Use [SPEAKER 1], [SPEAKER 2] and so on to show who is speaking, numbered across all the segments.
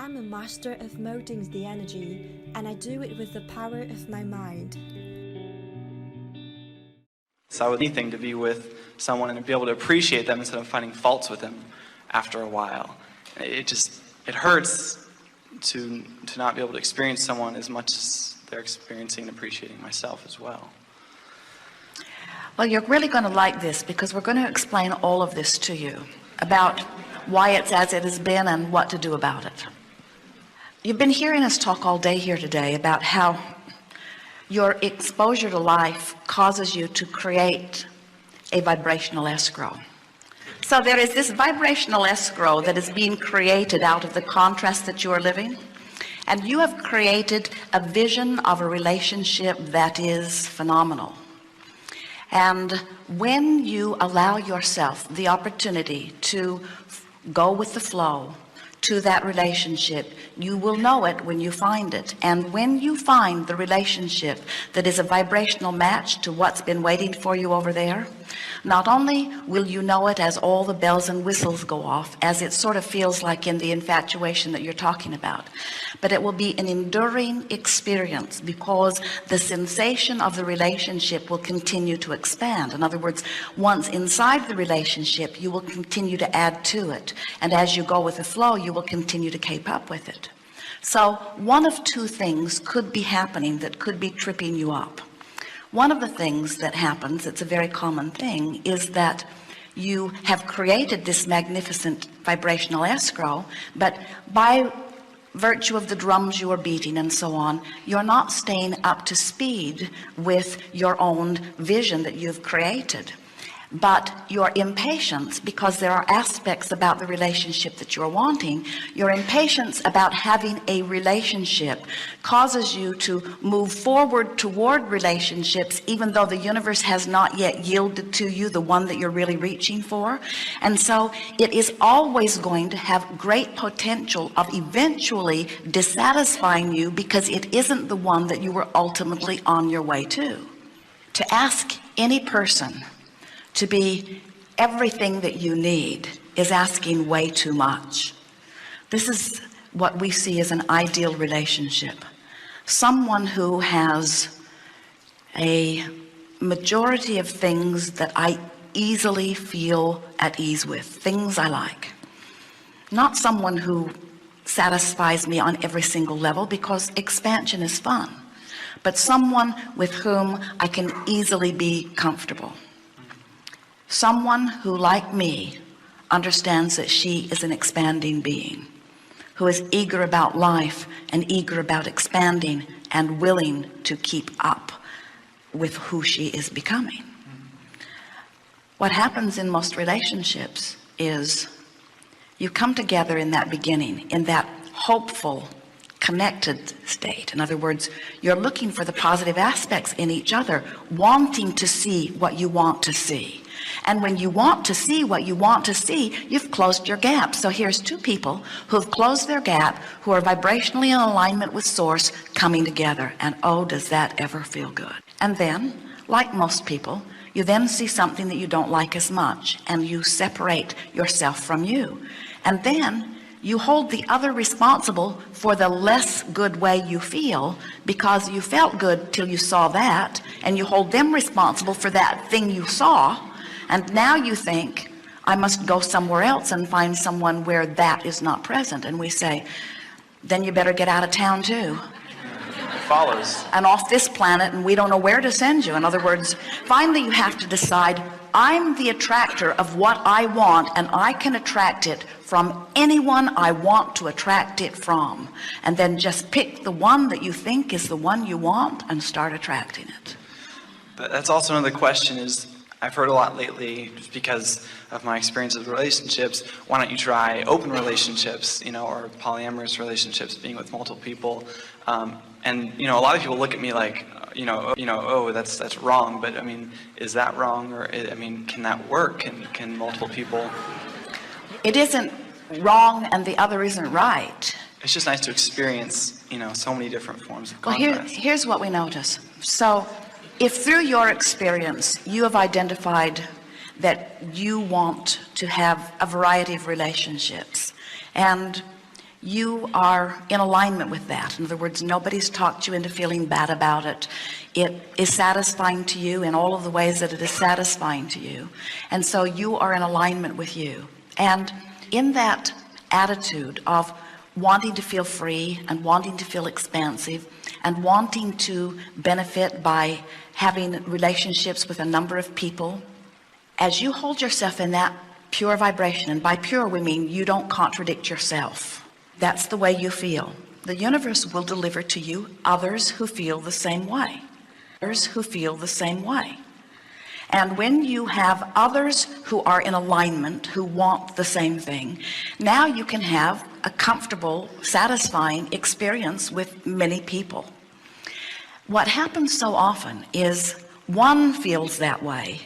[SPEAKER 1] am a master of molding the energy, and I do it with the power of my mind.
[SPEAKER 2] So I would anything to be with someone and to be able to appreciate them instead of finding faults with them after a while. It hurts to not be able to experience someone as much as they're experiencing and appreciating myself as well.
[SPEAKER 3] Well, you're really going to like this, because we're going to explain all of this to you about why it's as it has been and what to do about it. You've been hearing us talk all day here today about how your exposure to life causes you to create a vibrational escrow. So there is this vibrational escrow that is being created out of the contrast that you are living, and you have created a vision of a relationship that is phenomenal. And when you allow yourself the opportunity to go with the flow to that relationship, you will know it when you find it. And when you find the relationship that is a vibrational match to what's been waiting for you over there, not only will you know it as all the bells and whistles go off, as it sort of feels like in the infatuation that you're talking about, but it will be an enduring experience, because the sensation of the relationship will continue to expand. In other words, once inside the relationship, you will continue to add to it, and as you go with the flow, you will continue to keep up with it. So one of two things could be happening that could be tripping you up. One of the things that happens, it's a very common thing, is that you have created this magnificent vibrational escrow, but by virtue of the drums you are beating and so on, you're not staying up to speed with your own vision that you've created. But your impatience, because there are aspects about the relationship that you're wanting, your impatience about having a relationship causes you to move forward toward relationships, even though the universe has not yet yielded to you the one that you're really reaching for. And so it is always going to have great potential of eventually dissatisfying you, because it isn't the one that you were ultimately on your way to. To ask any person to be everything that you need is asking way too much. This is what we see as an ideal relationship. Someone who has a majority of things that I easily feel at ease with, things I like. Not someone who satisfies me on every single level, because expansion is fun, but someone with whom I can easily be comfortable. Someone who, like me, understands that she is an expanding being, who is eager about life and eager about expanding and willing to keep up with who she is becoming. What happens in most relationships is you come together in that beginning, in that hopeful, connected state. In other words, you're looking for the positive aspects in each other, wanting to see what you want to see. And when you want to see what you want to see, you've closed your gap. So here's two people who have closed their gap, who are vibrationally in alignment with source, coming together. And oh, does that ever feel good. And then, like most people, you then see something that you don't like as much, and you separate yourself from you. And then you hold the other responsible for the less good way you feel, because you felt good till you saw that, and you hold them responsible for that thing you saw. And now you think, I must go somewhere else and find someone where that is not present. And we say, then you better get out of town too.
[SPEAKER 2] It follows.
[SPEAKER 3] And off this planet, and we don't know where to send you. In other words, finally you have to decide, I'm the attractor of what I want, and I can attract it from anyone I want to attract it from. And then just pick the one that you think is the one you want and start attracting it.
[SPEAKER 2] But that's also another question is, I've heard a lot lately, just because of my experience with relationships, why don't you try open relationships, or polyamorous relationships, being with multiple people. And a lot of people look at me like, oh, that's wrong. But I mean, is that wrong? Or I mean, can that work? Can multiple people?
[SPEAKER 3] It isn't wrong, and the other isn't right.
[SPEAKER 2] It's just nice to experience, so many different forms of contrast.
[SPEAKER 3] Well, here's what we notice. So, if through your experience you have identified that you want to have a variety of relationships, and you are in alignment with that. In other words, nobody's talked you into feeling bad about it. It is satisfying to you in all of the ways that it is satisfying to you. And so you are in alignment with you. And in that attitude of wanting to feel free and wanting to feel expansive and wanting to benefit by having relationships with a number of people, as you hold yourself in that pure vibration, and by pure we mean you don't contradict yourself. That's the way you feel. The universe will deliver to you others who feel the same way. Others who feel the same way. And when you have others who are in alignment, who want the same thing, now you can have a comfortable, satisfying experience with many people. What happens so often is one feels that way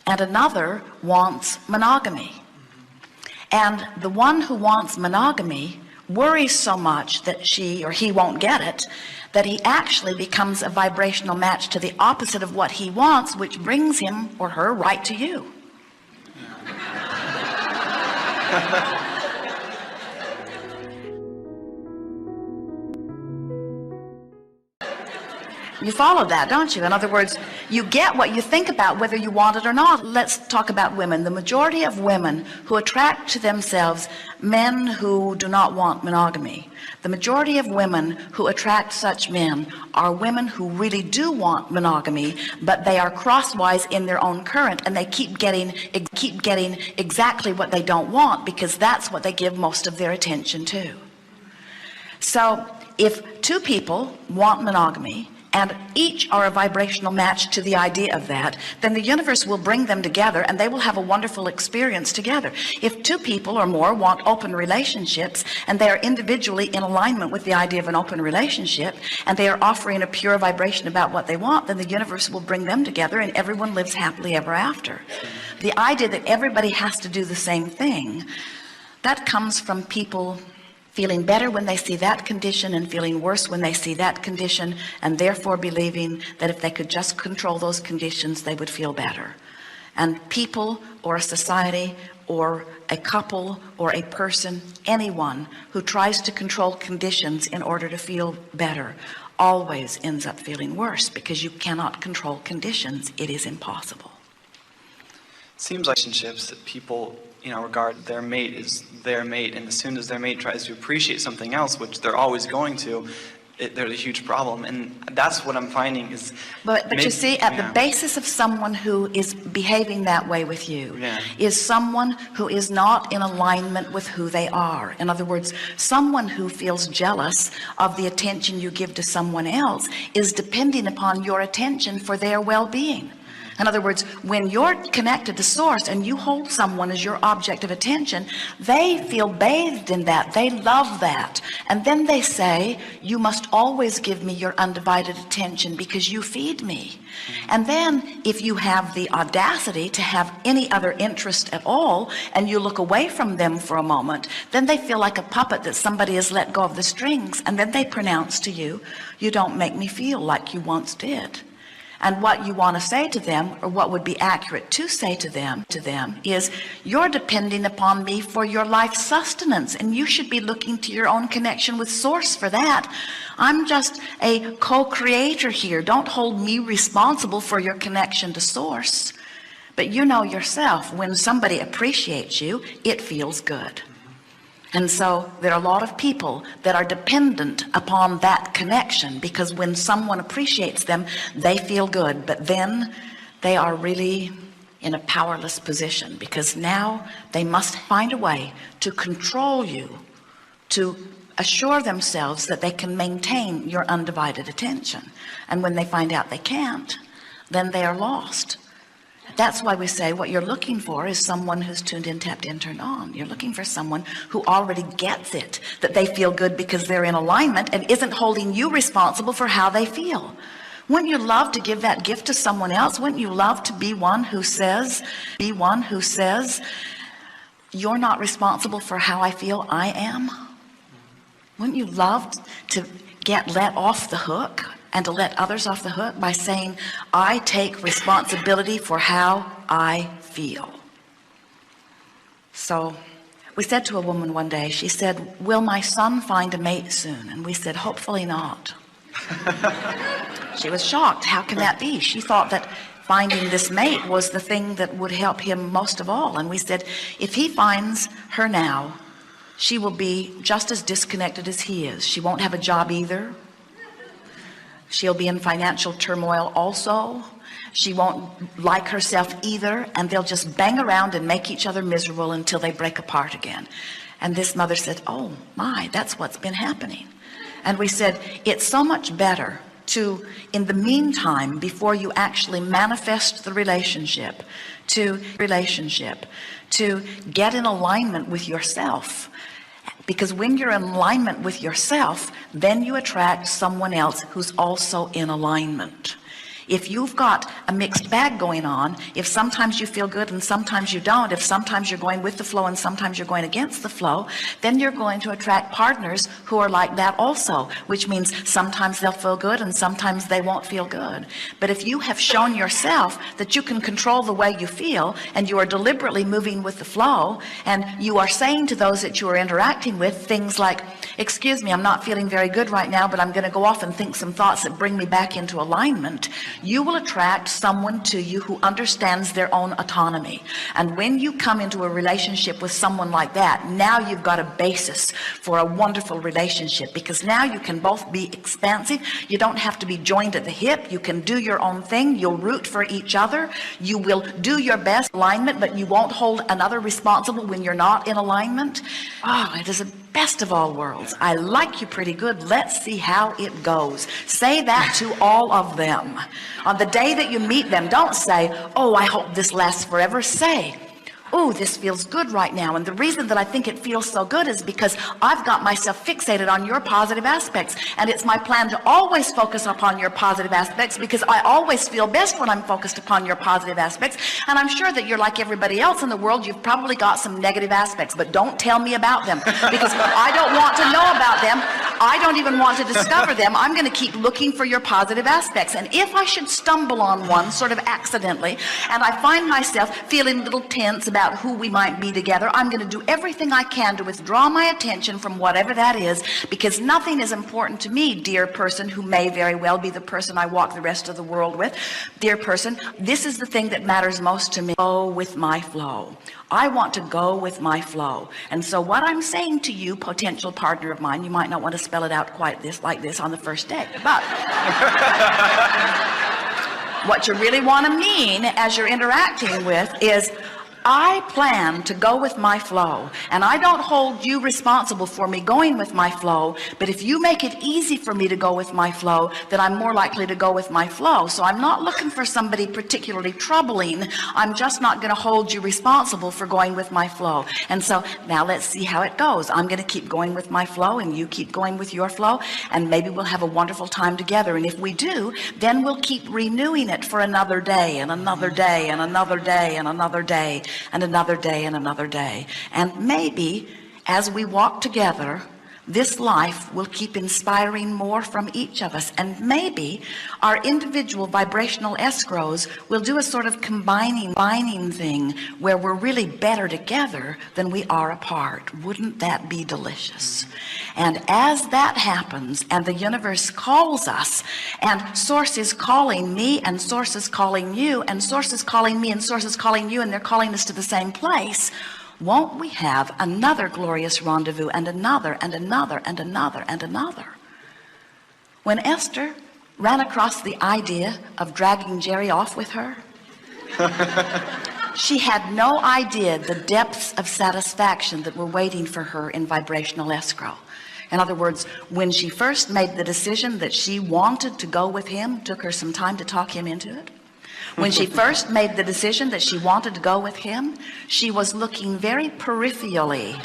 [SPEAKER 3] and another wants monogamy. And the one who wants monogamy worries so much that she or he won't get it, that he actually becomes a vibrational match to the opposite of what he wants, which brings him or her right to you. You follow that, don't you? In other words, you get what you think about whether you want it or not. Let's talk about women. The majority of women who attract to themselves men who do not want monogamy, the majority of women who attract such men are women who really do want monogamy, but they are crosswise in their own current, and they keep getting exactly what they don't want, because that's what they give most of their attention to. So if two people want monogamy and each are a vibrational match to the idea of that, then the universe will bring them together and they will have a wonderful experience together. If two people or more want open relationships and they are individually in alignment with the idea of an open relationship and they are offering a pure vibration about what they want, then the universe will bring them together and everyone lives happily ever after. The idea that everybody has to do the same thing, that comes from people feeling better when they see that condition and feeling worse when they see that condition, and therefore believing that if they could just control those conditions, they would feel better. And people or a society or a couple or a person, anyone who tries to control conditions in order to feel better always ends up feeling worse, because you cannot control conditions. It is impossible.
[SPEAKER 2] Seems like relationships that people, regard their mate as their mate, and as soon as their mate tries to appreciate something else, which they're always going to, there's a huge problem. And that's what I'm finding is...
[SPEAKER 3] But you see, at the basis of someone who is behaving that way with you is someone who is not in alignment with who they are. In other words, someone who feels jealous of the attention you give to someone else is depending upon your attention for their well-being. In other words, when you're connected to source and you hold someone as your object of attention, they feel bathed in that. They love that. And then they say, you must always give me your undivided attention because you feed me. And then if you have the audacity to have any other interest at all and you look away from them for a moment, then they feel like a puppet that somebody has let go of the strings. And then they pronounce to you, you don't make me feel like you once did. And what you want to say to them, or what would be accurate to say to them is, you're depending upon me for your life sustenance, and you should be looking to your own connection with source for that. I'm just a co-creator here. Don't hold me responsible for your connection to source. But you know yourself, when somebody appreciates you, it feels good. And so there are a lot of people that are dependent upon that connection, because when someone appreciates them, they feel good. But then they are really in a powerless position, because now they must find a way to control you, to assure themselves that they can maintain your undivided attention. And when they find out they can't, then they are lost. That's why we say what you're looking for is someone who's tuned in, tapped in, turned on. You're looking for someone who already gets it, that they feel good because they're in alignment and isn't holding you responsible for how they feel. Wouldn't you love to give that gift to someone else? Wouldn't you love to be one who says, you're not responsible for how I feel, I am? Wouldn't you love to get let off the hook and to let others off the hook by saying, I take responsibility for how I feel? So We said to a woman one day, she said, will my son find a mate soon? And we said, hopefully not. She was shocked. How can that be? She thought that finding this mate was the thing that would help him most of all. And we said, if he finds her now, she will be just as disconnected as he is. She won't have a job either. She'll be in financial turmoil also. She won't like herself either, and they'll just bang around and make each other miserable until they break apart again. And this mother said, oh my, that's what's been happening. And we said, it's so much better to, in the meantime, before you actually manifest the relationship, to get in alignment with yourself. Because when you're in alignment with yourself, then you attract someone else who's also in alignment. If you've got a mixed bag going on, if sometimes you feel good and sometimes you don't, if sometimes you're going with the flow and sometimes you're going against the flow, then you're going to attract partners who are like that also, which means sometimes they'll feel good and sometimes they won't feel good. But if you have shown yourself that you can control the way you feel, and you are deliberately moving with the flow, and you are saying to those that you are interacting with things like, excuse me, I'm not feeling very good right now, but I'm going to go off and think some thoughts that bring me back into alignment, you will attract someone to you who understands their own autonomy. And when you come into a relationship with someone like that, now you've got a basis for a wonderful relationship, because now you can both be expansive. You don't have to be joined at the hip. You can do your own thing. You'll root for each other. You will do your best alignment, but you won't hold another responsible when you're not in alignment. Oh, it is the best of all worlds. I like you pretty good. Let's see how it goes. Say that to all of them. On the day that you meet them, don't say, oh, I hope this lasts forever. Say, oh, this feels good right now. And the reason that I think it feels so good is because I've got myself fixated on your positive aspects. And it's my plan to always focus upon your positive aspects, because I always feel best when I'm focused upon your positive aspects. And I'm sure that you're like everybody else in the world. You've probably got some negative aspects, but don't tell me about them, because I don't want to know about them. I don't even want to discover them. I'm going to keep looking for your positive aspects. And if I should stumble on one sort of accidentally, and I find myself feeling a little tense about who we might be together, I'm going to do everything I can to withdraw my attention from whatever that is, because nothing is important to me, dear person, who may very well be the person I walk the rest of the world with. Dear person, this is the thing that matters most to me. Go with my flow. I want to go with my flow. And so what I'm saying to you, potential partner of mine, you might not want to spell it out quite like this on the first date, but what you really want to mean as you're interacting with is, I plan to go with my flow, and I don't hold you responsible for me going with my flow, but if you make it easy for me to go with my flow, then I'm more likely to go with my flow. So I'm not looking for somebody particularly troubling. I'm just not going to hold you responsible for going with my flow. And so now let's see how it goes. I'm going to keep going with my flow, and you keep going with your flow, and maybe we'll have a wonderful time together. And if we do, then we'll keep renewing it for another day and another day and another day and another day and another day and another day. And maybe as we walk together, this life will keep inspiring more from each of us. And maybe our individual vibrational escrows will do a sort of combining thing where we're really better together than we are apart. Wouldn't that be delicious? And as that happens, and the universe calls us, and source is calling me, and source is calling you, and source is calling me, and source is calling you, and they're calling us to the same place, won't we have another glorious rendezvous, and another, and another, and another, and another? When Esther ran across the idea of dragging Jerry off with her, she had no idea the depths of satisfaction that were waiting for her in vibrational escrow. In other words, when she first made the decision that she wanted to go with him, took her some time to talk him into it. When she first made the decision that she wanted to go with him, she was looking very peripherally